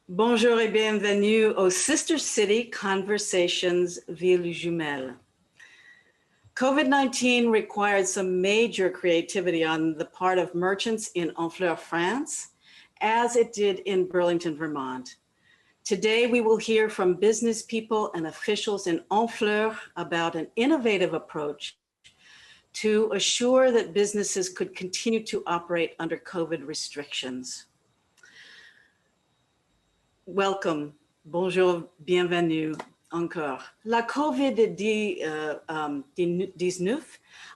Bonjour et bienvenue au Sister City Conversations Ville Jumelle. COVID-19 required some major creativity on the part of merchants in Honfleur, France, as it did in Burlington, Vermont. Today, we will hear from business people and officials in Honfleur about an innovative approach to assure that businesses could continue to operate under COVID restrictions. Welcome, bonjour, bienvenue encore. La COVID-19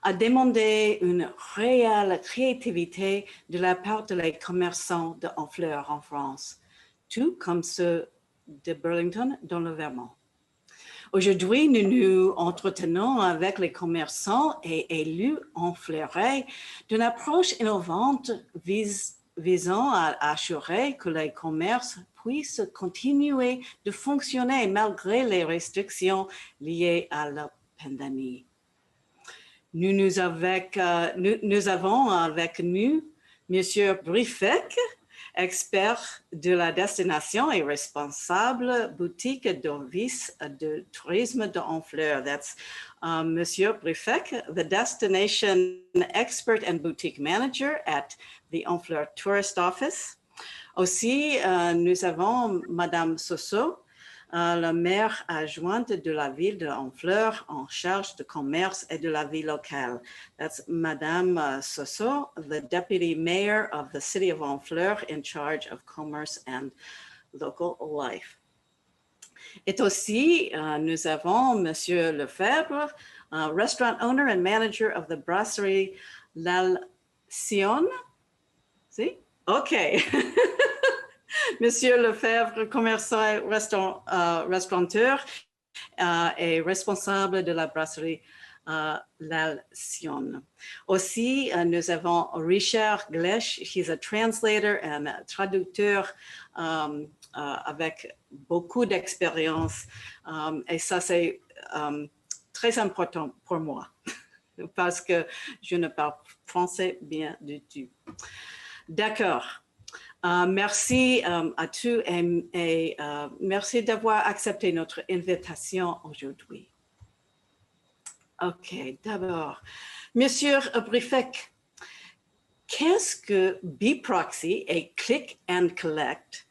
a demandé une réelle créativité de la part des commerçants de Honfleur en France, tout comme ceux de Burlington dans le Vermont. Aujourd'hui, nous nous entretenons avec les commerçants et élus honfleurais d'une approche innovante visant à assurer que les commerces puissent continuer de fonctionner malgré les restrictions liées à la pandémie. Nous avons avec nous M. Brifec, expert de la destination et responsable boutique d'office de tourisme de Honfleur. That's Monsieur Brifec, the destination expert and boutique manager at the Honfleur Tourist Office. Aussi, nous avons Madame Soso, la maire adjointe de la ville de Honfleur en charge de commerce et de la vie locale. That's Madame Soso, the deputy mayor of the city of Honfleur in charge of commerce and local life. Et aussi, nous avons Monsieur Lefebvre, restaurant owner and manager of the brasserie L'Alcyon. See? Okay. Monsieur Lefebvre, commerçant et restaurateur et responsable de la brasserie L'Alcyon. Aussi, nous avons Richard Glech, he's a translator and a traducteur avec beaucoup d'expérience. Et ça, c'est très important pour moi parce que je ne parle français bien du tout. D'accord. Merci à tous et merci d'avoir accepté notre invitation aujourd'hui. OK, d'abord, Monsieur Brifec, qu'est-ce que Biproxy et Click and Collect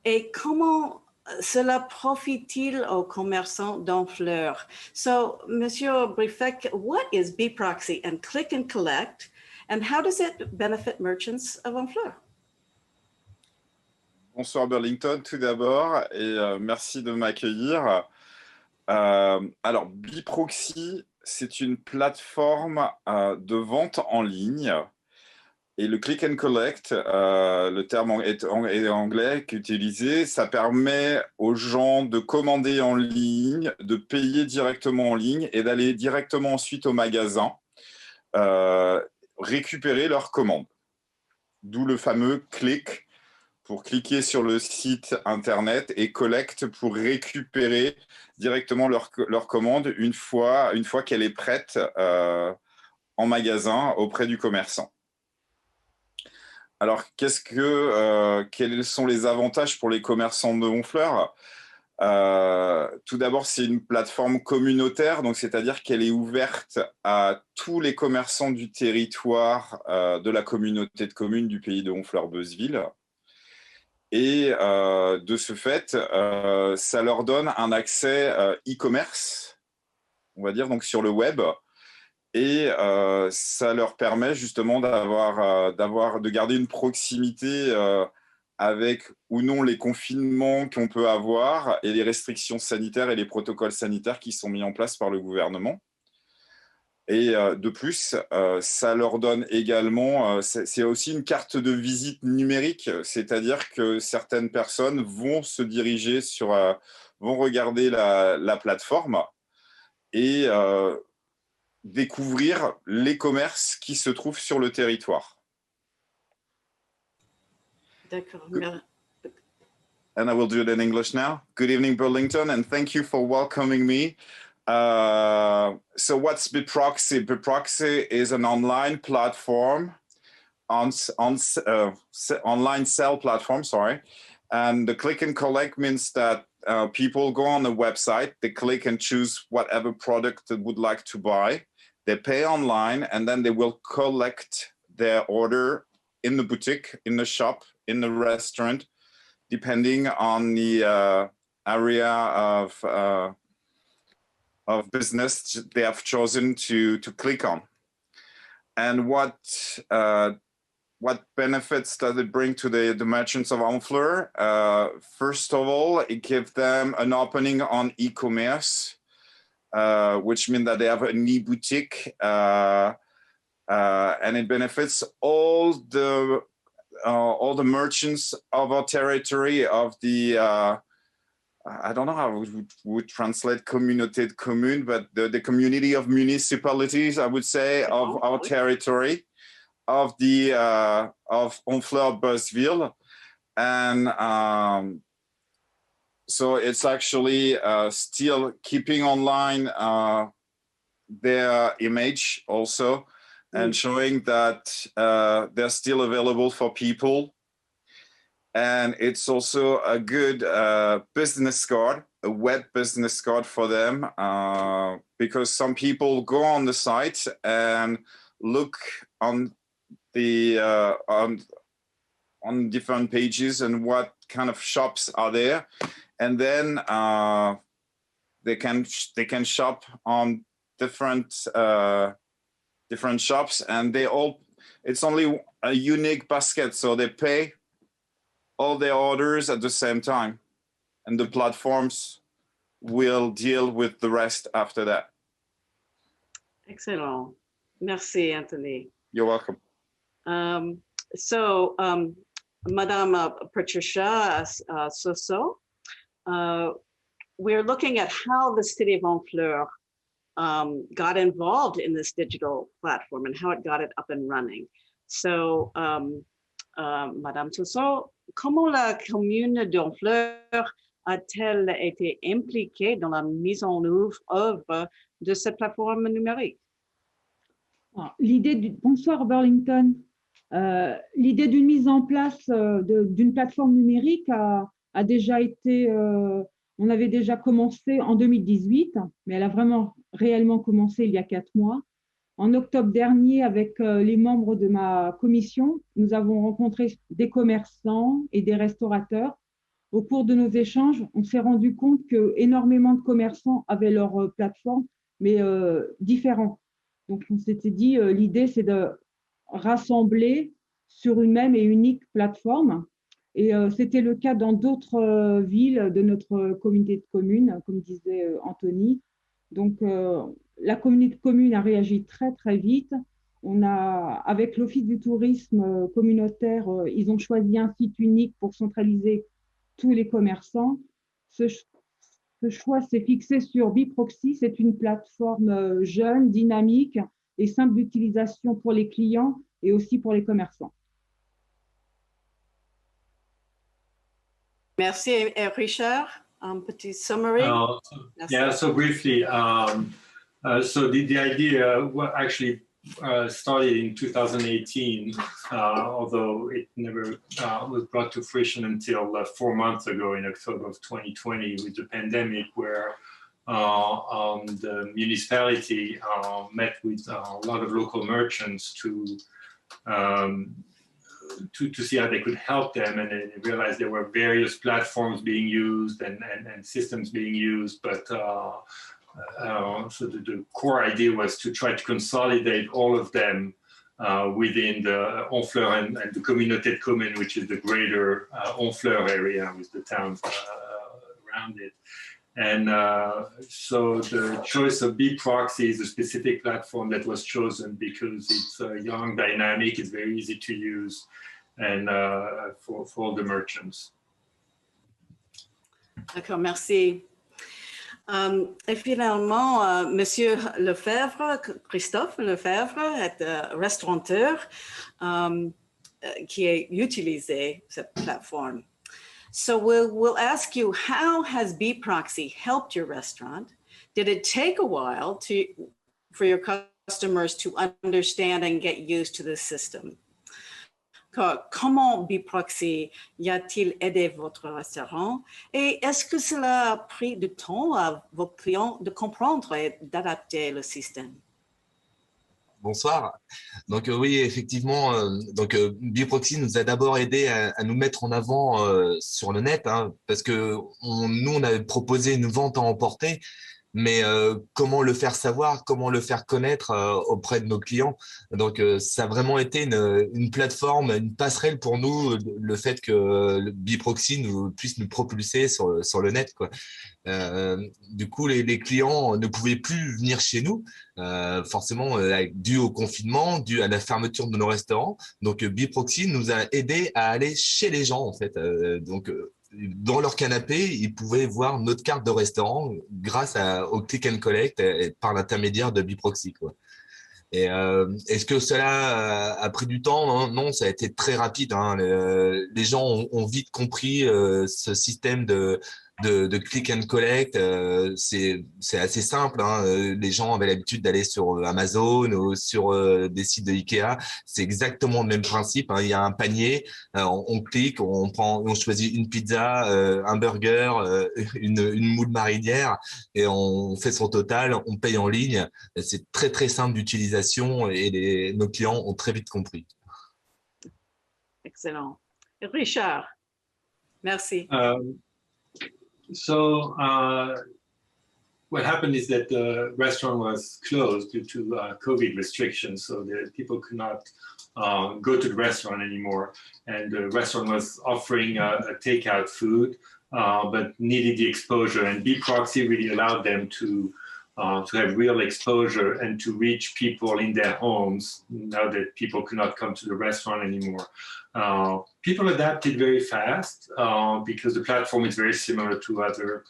et comment cela profite-t-il aux commerçants d'Honfleur? So, Monsieur Brifec, what is Biproxy and Click and Collect and how does it benefit merchants of Honfleur? Bonsoir Burlington tout d'abord et merci de m'accueillir. Alors Biproxy, c'est une plateforme de vente en ligne et le click and collect, le terme est anglais qui est utilisé, ça permet aux gens de commander en ligne, de payer directement en ligne et d'aller directement ensuite au magasin récupérer leur commande. D'où le fameux click pour cliquer sur le site internet et collect pour récupérer directement leur commande une fois qu'elle est prête en magasin auprès du commerçant. Alors, quels sont les avantages pour les commerçants de Honfleur? Tout d'abord, c'est une plateforme communautaire, donc c'est-à-dire qu'elle est ouverte à tous les commerçants du territoire de la communauté de communes du pays de Honfleur-Beuzeville. Et de ce fait, ça leur donne un accès e-commerce, on va dire, donc sur le web. Et ça leur permet justement de garder une proximité avec ou non les confinements qu'on peut avoir et les restrictions sanitaires et les protocoles sanitaires qui sont mis en place par le gouvernement. Et de plus, ça leur donne également, c'est aussi une carte de visite numérique, c'est-à-dire que certaines personnes vont se diriger vont regarder la plateforme et découvrir les commerces qui se trouvent sur le territoire. D'accord. And I will do it in English now. Good evening, Burlington, and thank you for welcoming me. So what's Biproxy? Biproxy is an online platform, online sell platform, sorry, And the click and collect means that people go on the website, they click and choose whatever product they would like to buy. They pay online, and then they will collect their order in the boutique, in the shop, in the restaurant, depending on the area of business they have chosen to click on. And what benefits does it bring to the merchants of Honfleur? First of all, it gives them an opening on e-commerce, which means that they have an e-boutique, and it benefits all the merchants of our territory, of the I don't know how we would translate communauté de communes, but the community of municipalities, I would say, of our territory, of the of Honfleur Busville. And so it's actually still keeping online their image also, and showing that they're still available for people. And it's also a good business card, a web business card for them, because some people go on the site and look on the on different pages and what kind of shops are there, and then they can shop on different shops, and it's only a unique basket, so they pay all their orders at the same time, and the platforms will deal with the rest after that. Excellent. Merci, Anthony. You're welcome. Madame Patricia Soso, we're looking at how the city of Honfleur got involved in this digital platform and how it got it up and running. So, Madame Soso, comment la commune d'Honfleur a-t-elle été impliquée dans la mise en œuvre de cette plateforme numérique? Bonsoir Burlington. L'idée d'une mise en place d'une plateforme numérique a déjà été, on avait déjà commencé en 2018, mais elle a vraiment réellement commencé il y a 4 mois. En octobre dernier, avec les membres de ma commission, nous avons rencontré des commerçants et des restaurateurs. Au cours de nos échanges, on s'est rendu compte qu'énormément de commerçants avaient leur plateforme, mais différents. Donc, on s'était dit, l'idée, c'est de rassembler sur une même et unique plateforme. Et c'était le cas dans d'autres villes de notre communauté de communes, comme disait Anthony. Donc, la communauté de communes a réagi très, très vite. Avec l'Office du tourisme communautaire, ils ont choisi un site unique pour centraliser tous les commerçants. Ce choix s'est fixé sur Biproxy. C'est une plateforme jeune, dynamique et simple d'utilisation pour les clients et aussi pour les commerçants. Merci, Richard. Petit summary. Yeah, so briefly, so the idea actually started in 2018, although it never was brought to fruition until 4 months ago in October of 2020 with the pandemic, where the municipality met with a lot of local merchants to see how they could help them, and they realized there were various platforms being used and systems being used, but so the core idea was to try to consolidate all of them within the Honfleur and the Communauté de Communes, which is the greater Honfleur area with the towns around it. And so the choice of Biproxy is a specific platform that was chosen because it's young, dynamic, it's very easy to use, and for all the merchants. D'accord, merci. Et finalement, Monsieur Lefebvre, Christophe Lefebvre, est restaurateur qui a utilisé cette plateforme. So we'll ask you, how has Biproxy helped your restaurant? Did it take a while for your customers to understand and get used to the system? comment Biproxy y a-t-il aidé votre restaurant et est-ce que cela a pris du temps à vos clients de comprendre et d'adapter le système? Bonsoir. Donc oui, effectivement, Biproxy nous a d'abord aidé à nous mettre en avant sur le net, hein, parce que nous, on avait proposé une vente à emporter, mais comment le faire savoir, comment le faire connaître auprès de nos clients. Donc, ça a vraiment été une plateforme, une passerelle pour nous, le fait que le Biproxy puisse nous propulser sur le net, quoi. Du coup, les clients ne pouvaient plus venir chez nous, forcément dû au confinement, dû à la fermeture de nos restaurants. Donc, Biproxy nous a aidé à aller chez les gens, en fait. Dans leur canapé, ils pouvaient voir notre carte de restaurant grâce au click and collect et par l'intermédiaire de Biproxy, quoi. Et est-ce que cela a pris du temps? Non, non, ça a été très rapide, hein. Les gens ont vite compris ce système de click and collect. C'est assez simple, hein. Les gens avaient l'habitude d'aller sur Amazon ou sur des sites de Ikea. C'est exactement le même principe, hein. Il y a un panier, on clique, on choisit une pizza, un burger, une moule marinière et on fait son total, on paye en ligne. C'est très, très simple d'utilisation et nos clients ont très vite compris. Excellent. Richard, merci. What happened is that the restaurant was closed due to COVID restrictions, so the people could not go to the restaurant anymore. And the restaurant was offering a takeout food, but needed the exposure. And Biproxy really allowed them to have real exposure and to reach people in their homes now that people could not come to the restaurant anymore. People adapted very fast because the platform is very similar to other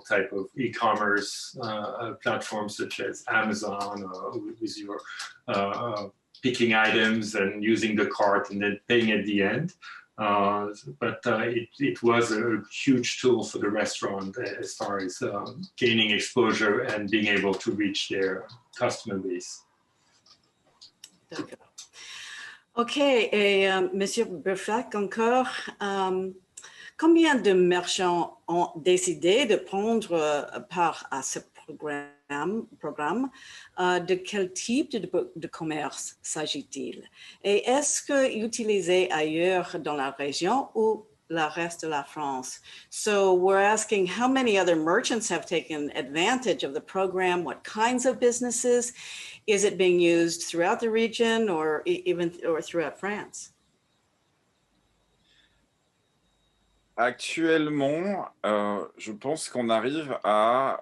type of e-commerce platforms such as Amazon with your picking items and using the cart and then paying at the end. But it was a huge tool for the restaurant as far as gaining exposure and being able to reach their customer base. D'accord. OK, et Monsieur Burfac, encore, combien de marchands ont décidé de prendre part à ce programme? De quel type de commerce s'agit-il? Et est-ce que utilisé ailleurs dans la région ou le reste de la France? So we're asking how many other merchants have taken advantage of the program, what kinds of businesses? Is it being used throughout the region or even throughout France? Actuellement, je pense qu'on arrive à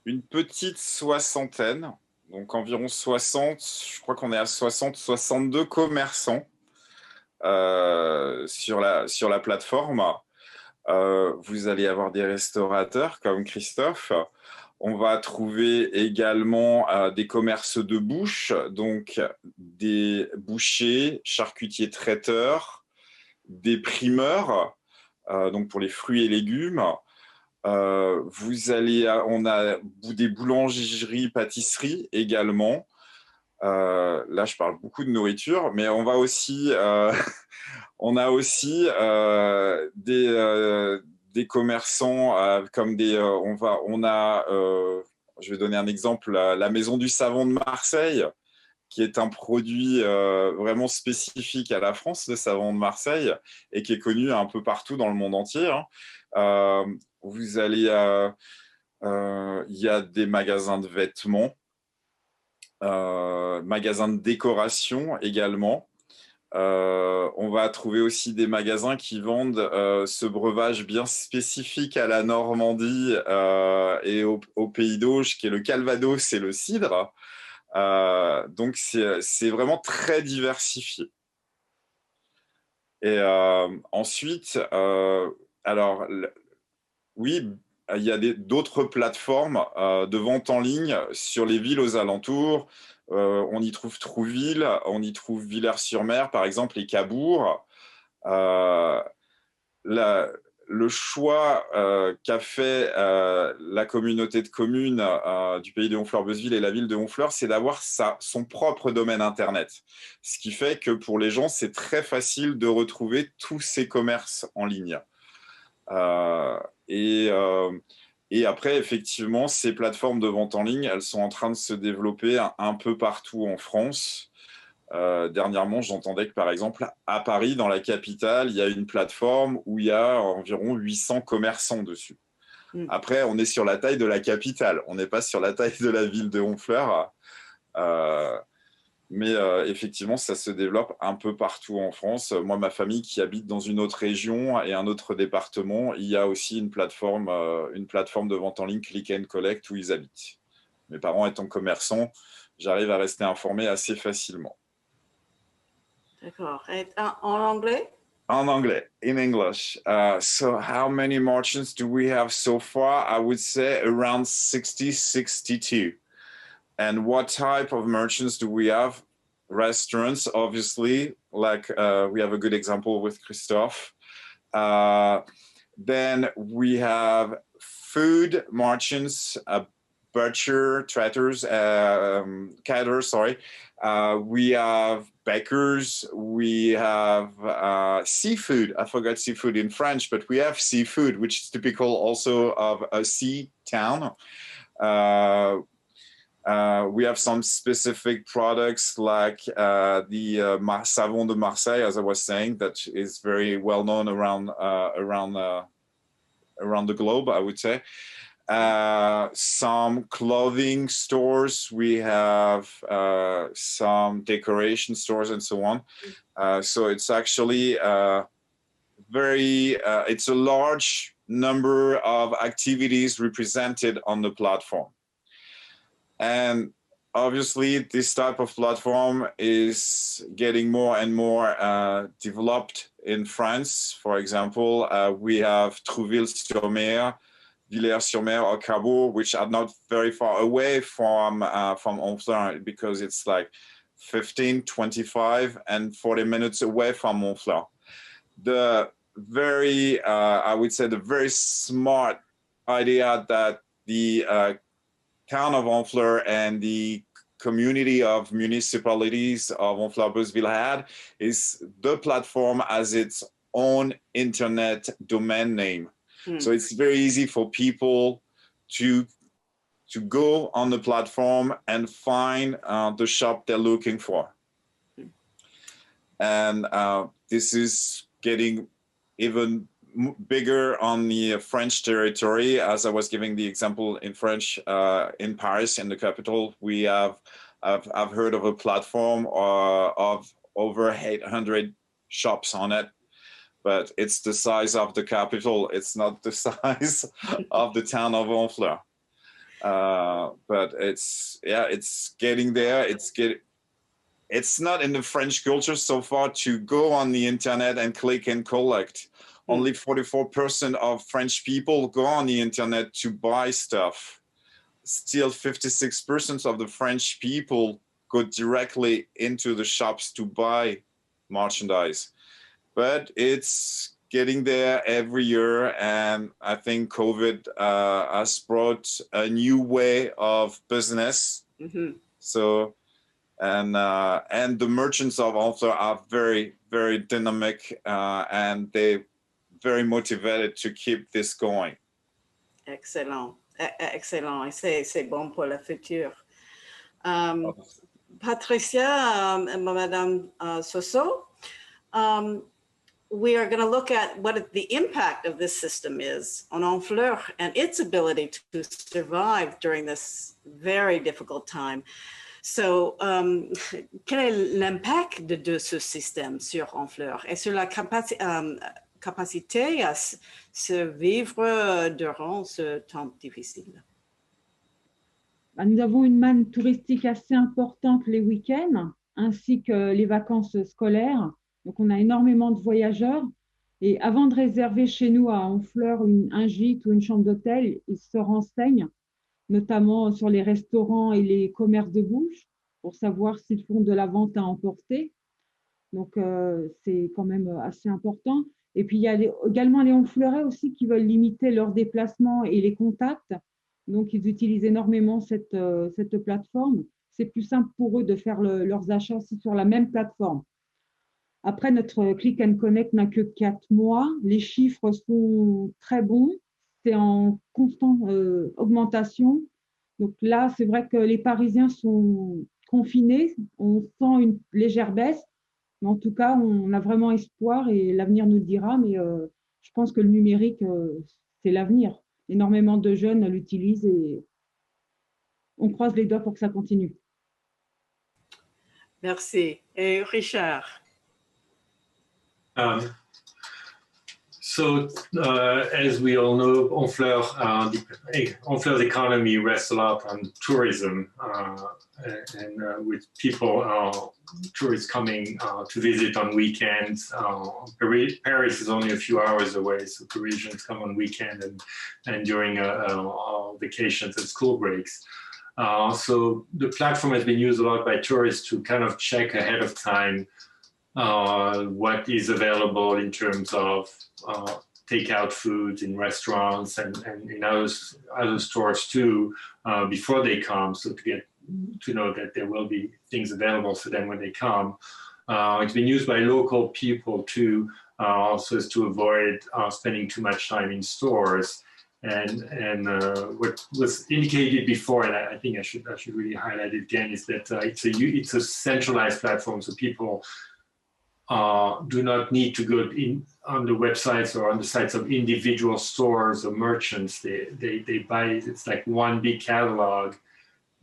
une petite soixantaine, donc environ 60, je crois qu'on est à 60-62 commerçants sur la plateforme. Vous allez avoir des restaurateurs comme Christophe. On va trouver également des commerces de bouche, donc des bouchers, charcutiers traiteurs, des primeurs, donc pour les fruits et légumes. On a des boulangeries, pâtisseries également. Là, je parle beaucoup de nourriture, mais on va aussi, on a aussi des commerçants comme je vais donner un exemple, la Maison du Savon de Marseille, qui est un produit vraiment spécifique à la France, le savon de Marseille, et qui est connu un peu partout dans le monde entier, hein. Il y a des magasins de vêtements, magasins de décoration également. On va trouver aussi des magasins qui vendent ce breuvage bien spécifique à la Normandie et au Pays d'Auge, qui est le Calvados et le cidre. Donc, c'est vraiment très diversifié. Et ensuite, oui, il y a d'autres plateformes de vente en ligne sur les villes aux alentours. On y trouve Trouville, on y trouve Villers-sur-Mer, par exemple, et Cabourg. le choix qu'a fait la communauté de communes du pays de Honfleur-Beuzeville et la ville de Honfleur, c'est d'avoir son propre domaine Internet. Ce qui fait que pour les gens, c'est très facile de retrouver tous ces commerces en ligne. Et après, effectivement, ces plateformes de vente en ligne, elles sont en train de se développer un peu partout en France. Dernièrement, j'entendais que, par exemple, à Paris, dans la capitale, il y a une plateforme où il y a environ 800 commerçants dessus. Après, on est sur la taille de la capitale, on n'est pas sur la taille de la ville de Honfleur. Mais effectivement, ça se développe un peu partout en France. Moi, ma famille qui habite dans une autre région et un autre département, il y a aussi une plateforme de vente en ligne Click and Collect où ils habitent. Mes parents étant commerçants, j'arrive à rester informé assez facilement. D'accord. Et en anglais? En anglais, in English. So how many merchants do we have so far? I would say around 60, 62. And what type of merchants do we have? Restaurants, obviously, like we have a good example with Christophe. Then we have food merchants, butcher, traders, caterers, sorry. We have bakers, we have seafood. I forgot seafood in French, but we have seafood, which is typical also of a sea town. We have some specific products like the Savon de Marseille, as I was saying, that is very well known around the globe, I would say. Some clothing stores, we have some decoration stores and so on. So it's actually it's a large number of activities represented on the platform. And obviously, this type of platform is getting more and more developed in France. For example, we have Trouville-sur-Mer, Villers-sur-Mer, or Cabourg, which are not very far away from Honfleur because it's like 15, 25, and 40 minutes away from Honfleur. I would say the very smart idea that the town of Honfleur and the community of municipalities of Honfleur-Beuzeville had is the platform as its own internet domain name. So it's very easy for people to go on the platform and find the shop they're looking for. And this is getting even bigger on the French territory. As I was giving the example in French, in Paris, in the capital, I've heard of a platform of over 800 shops on it, but it's the size of the capital. It's not the size of the town of Honfleur. But it's getting there. It's not in the French culture so far to go on the internet and click and collect. Only 44% of French people go on the internet to buy stuff. Still 56% of the French people go directly into the shops to buy merchandise. But it's getting there every year, and I think COVID has brought a new way of business. So, and the merchants of Honfleur are very, very dynamic, and they very motivated to keep this going. Excellent, excellent. Et c'est bon pour le futur. Patricia, Madame Soso, we are going to look at what the impact of this system is on Honfleur and its ability to survive during this very difficult time. So, quel est l'impact de ce système sur Honfleur et sur la capacité à se vivre durant ce temps difficile? Nous avons une manne touristique assez importante les week-ends, ainsi que les vacances scolaires. Donc, on a énormément de voyageurs. Et avant de réserver chez nous à Honfleur un gîte ou une chambre d'hôtel, ils se renseignent, notamment sur les restaurants et les commerces de bouche, pour savoir s'ils font de la vente à emporter. Donc, c'est quand même assez important. Et puis, il y a également les honfleurais aussi qui veulent limiter leurs déplacements et les contacts. Donc, ils utilisent énormément cette plateforme. C'est plus simple pour eux de faire leurs achats aussi sur la même plateforme. Après, notre Click and Connect n'a que 4 mois. Les chiffres sont très bons. C'est en constante augmentation. Donc là, c'est vrai que les Parisiens sont confinés. On sent une légère baisse. Mais en tout cas, on a vraiment espoir et l'avenir nous le dira. Mais je pense que le numérique, c'est l'avenir. Énormément de jeunes l'utilisent et on croise les doigts pour que ça continue. Merci. Et Richard? As we all know, Honfleur's economy rests a lot on tourism, and with people, tourists coming to visit on weekends. Paris is only a few hours away, so Parisians come on weekend and during vacations and school breaks. So the platform has been used a lot by tourists to kind of check ahead of time what is available in terms of takeout foods in restaurants and in other stores too before they come, so to know that there will be things available for them when they come. It's been used by local people too, so as to avoid spending too much time in stores. And what was indicated before, and I think I should really highlight it again, is that it's a centralized platform, so people do not need to go in on the websites or on the sites of individual stores or merchants. They buy it. It's like one big catalog,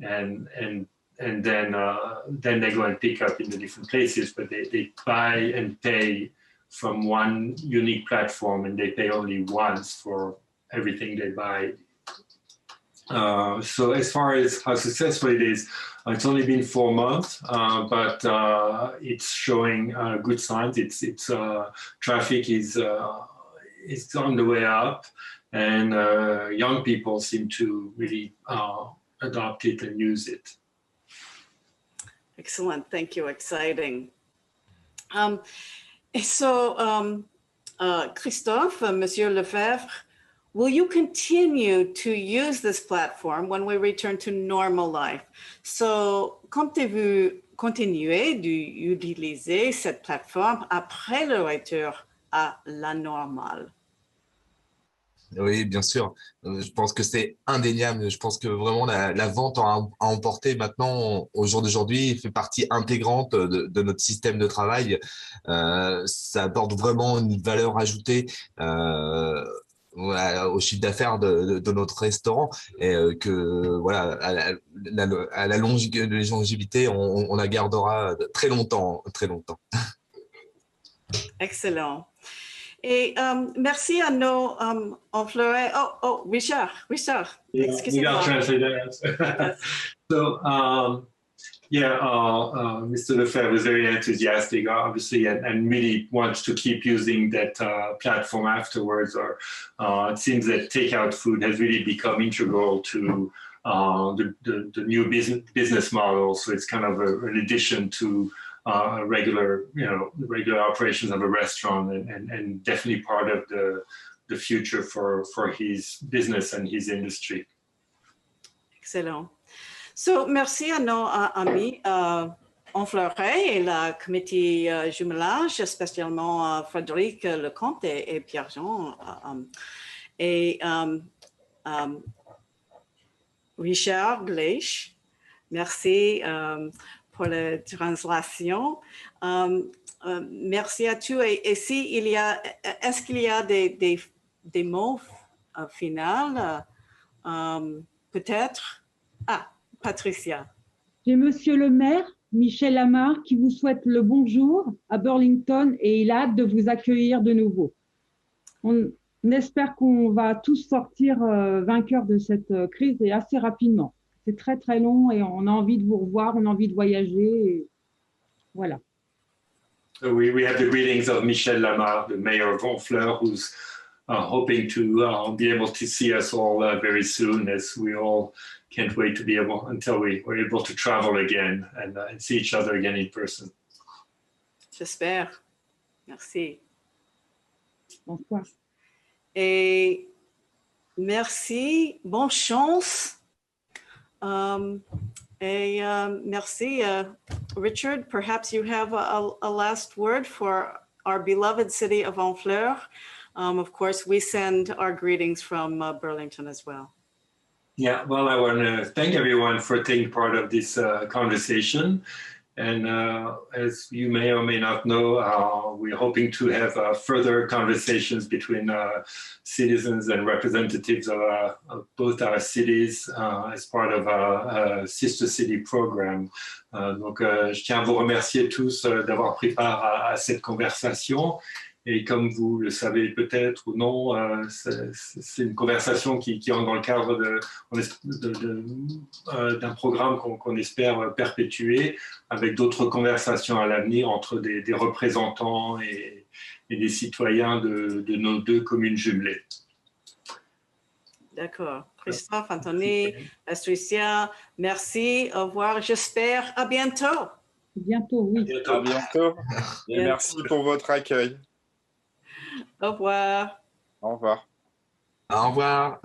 and then they go and pick up in the different places. But they buy and pay from one unique platform, and they pay only once for everything they buy. So as far as how successful it is, it's only been 4 months, but it's showing good signs. Its traffic is on the way up, and young people seem to really adopt it and use it. Excellent, thank you, exciting. Christophe, Monsieur Lefebvre, will you continue to use this platform when we return to normal life? So, comptez-vous continuer d'utiliser cette plateforme après le retour à la normale? Oui, bien sûr. Je pense que c'est indéniable. Je pense que vraiment la vente à emporter maintenant, au jour d'aujourd'hui, fait partie intégrante de notre système de travail. Ça apporte vraiment une valeur ajoutée au chiffre d'affaires de notre restaurant, et que voilà, à la longévité, on la gardera très longtemps, très longtemps. Excellent. Et merci à nos honfleurais. Richard, excusez-moi. So, Mr. Lefebvre was very enthusiastic, obviously, and really wants to keep using that platform afterwards. Or it seems that takeout food has really become integral to the new business model. So it's kind of an addition to regular operations of a restaurant, and definitely part of the future for his business and his industry. Excellent. So, merci à nos amis honfleurais et la comité jumelage, spécialement Frédéric Lecomte et Pierre-Jean et Richard Gleisch. Merci pour la translation. Merci à tous. Et est-ce qu'il y a des mots finaux, peut-être? Patricia. J'ai Monsieur le maire, Michel Amar, qui vous souhaite le bonjour à Burlington et il a hâte de vous accueillir de nouveau. On espère qu'on va tous sortir vainqueurs de cette crise et assez rapidement. C'est très très long et on a envie de vous revoir, on a envie de voyager. Et voilà. So we have the greetings of Michel Lamar, the mayor of Honfleur, who's hoping to be able to see us all very soon, as we all can't wait to be able, until we're able to travel again and see each other again in person. J'espère. Merci. François. Et merci, bonne chance. Merci, Richard. Perhaps you have a last word for our beloved city of Honfleur. Of course, we send our greetings from Burlington as well. Yeah, well, I want to thank everyone for taking part of this conversation. And as you may or may not know, we're hoping to have further conversations between citizens and representatives of both our cities as part of our Sister City program. Donc, je tiens à vous remercier tous d'avoir pris part à cette conversation. Et comme vous le savez peut-être ou non, c'est une conversation qui entre dans le cadre d'un programme qu'on espère perpétuer avec d'autres conversations à l'avenir entre des représentants et des citoyens de nos deux communes jumelées. D'accord. Christophe, Anthony, Patricia, merci. Au revoir. J'espère à bientôt. Bientôt, oui. À bientôt. Et merci pour votre accueil. Au revoir. Au revoir. Au revoir.